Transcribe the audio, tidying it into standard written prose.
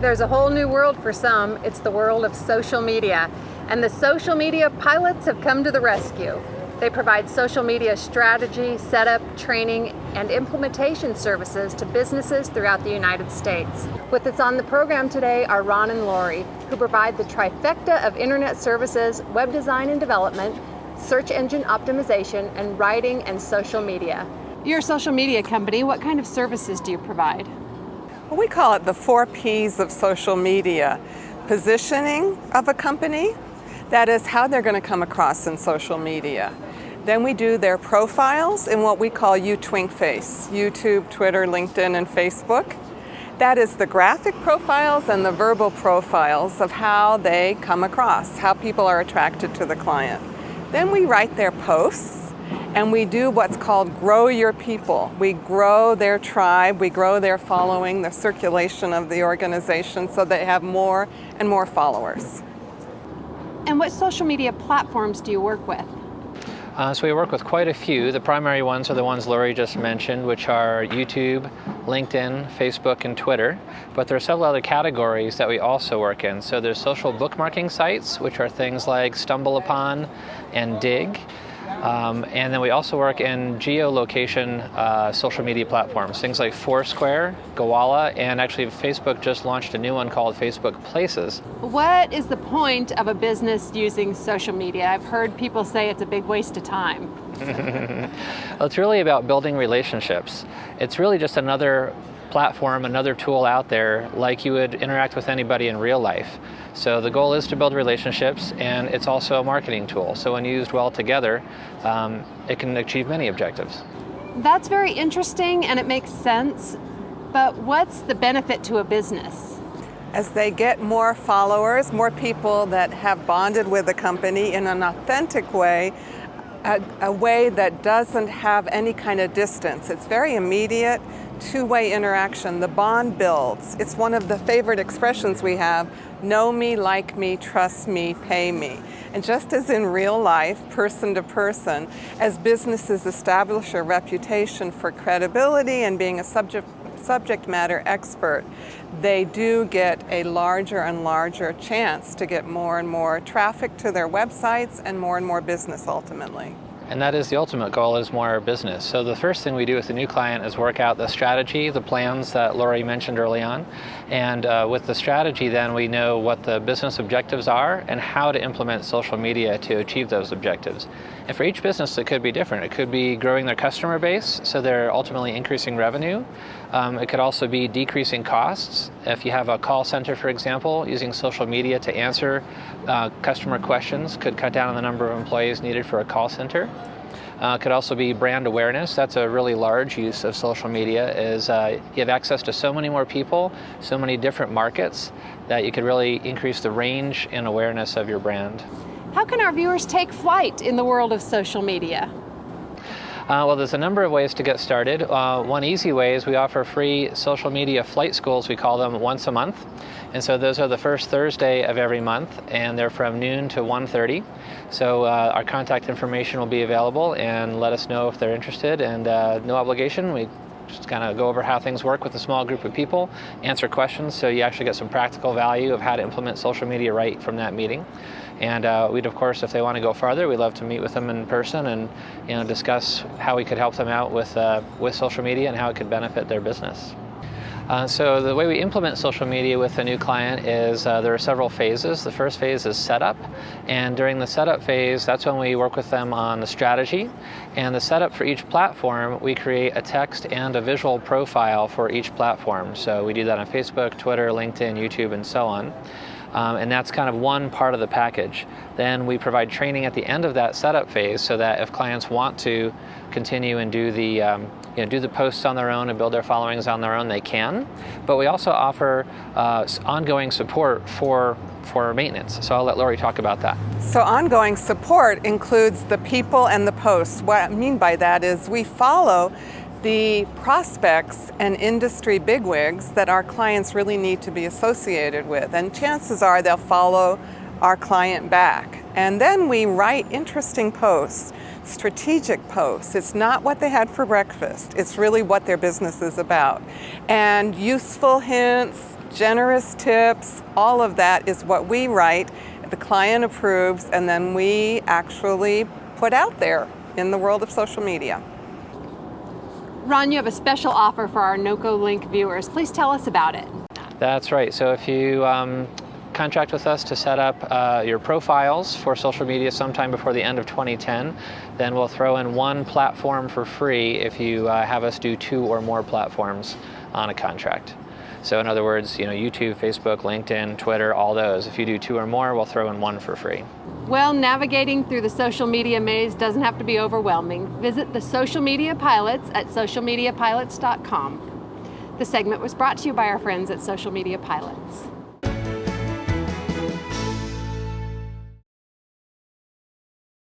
There's a whole new world for some. It's the world of social media. And the social media pilots have come to the rescue. They provide social media strategy, setup, training, and implementation services to businesses throughout the United States. With us on the program today are Ron and Laurie, who provide the trifecta of internet services, web design and development, search engine optimization, and writing and social media. You're a social media company. What kind of services do you provide? Well, we call it the 4 Ps of social media. Positioning of a company, that is how they're going to come across in social media. Then we do their profiles in what we call U-Twink Face, YouTube, Twitter, LinkedIn, and Facebook. That is the graphic profiles and the verbal profiles of how they come across, how people are attracted to the client. Then we write their posts, and we do what's called grow your people. We grow their tribe, we grow their following, the circulation of the organization so they have more and more followers. And what social media platforms do you work with? So we work with quite a few. The primary ones are the ones Laurie just mentioned, which are YouTube, LinkedIn, Facebook, and Twitter. But there are several other categories that we also work in. So there's social bookmarking sites, which are things like StumbleUpon and Dig. And then we also work in geolocation social media platforms, things like Foursquare, Gowalla, and actually Facebook just launched a new one called Facebook Places. What is the point of a business using social media? I've heard people say it's a big waste of time. Well, it's really about building relationships. It's really just another platform, another tool out there like you would interact with anybody in real life. So the goal is to build relationships, and it's also a marketing tool. So when used well together, it can achieve many objectives. That's very interesting and it makes sense, but what's the benefit to a business? As they get more followers, more people that have bonded with the company in an authentic way, a way that doesn't have any kind of distance. It's very immediate, two-way interaction. The bond builds. It's one of the favorite expressions we have: know me, like me, trust me, pay me. And just as in real life, person to person, as businesses establish a reputation for credibility and being a subject matter expert, they do get a larger and larger chance to get more and more traffic to their websites and more business ultimately. And that is the ultimate goal, is more business. So the first thing we do with a new client is work out the strategy, the plans that Laurie mentioned early on. And with the strategy, then we know what the business objectives are and how to implement social media to achieve those objectives. And for each business, it could be different. It could be growing their customer base, so they're ultimately increasing revenue. It could also be decreasing costs. If you have a call center, for example, using social media to answer customer questions could cut down on the number of employees needed for a call center. Could also be brand awareness. That's a really large use of social media, is you have access to so many more people, so many different markets, that you could really increase the range and awareness of your brand. How can our viewers take flight in the world of social media? Well, there's a number of ways to get started. One easy way is we offer free social media flight schools, we call them, once a month. And so those are the first Thursday of every month, and they're from noon to 1:30. So our contact information will be available, and let us know if they're interested, and no obligation. We just kind of go over how things work with a small group of people, answer questions, so you actually get some practical value of how to implement social media right from that meeting. And we'd, of course, if they want to go farther, we'd love to meet with them in person and discuss how we could help them out with social media and how it could benefit their business. So the way we implement social media with a new client is there are several phases. The first phase is setup, and during the setup phase, that's when we work with them on the strategy. And the setup for each platform, we create a text and a visual profile for each platform. So we do that on Facebook, Twitter, LinkedIn, YouTube, and so on. And that's kind of one part of the package. Then we provide training at the end of that setup phase, so that if clients want to continue and do the posts on their own and build their followings on their own, they can. But we also offer ongoing support for maintenance. So I'll let Laurie talk about that. So ongoing support includes the people and the posts. What I mean by that is we follow the prospects and industry bigwigs that our clients really need to be associated with. And chances are they'll follow our client back. And then we write interesting posts, strategic posts. It's not what they had for breakfast. It's really what their business is about. And useful hints, generous tips, all of that is what we write. The client approves, and then we actually put out there in the world of social media. Ron, you have a special offer for our NoCo Link viewers. Please tell us about it. That's right. So if you contract with us to set up your profiles for social media sometime before the end of 2010, then we'll throw in one platform for free if you have us do 2 or more platforms on a contract. So in other words, YouTube, Facebook, LinkedIn, Twitter, all those. If you do 2 or more, we'll throw in 1 for free. Well, navigating through the social media maze doesn't have to be overwhelming. Visit the Social Media Pilots at socialmediapilots.com. The segment was brought to you by our friends at Social Media Pilots.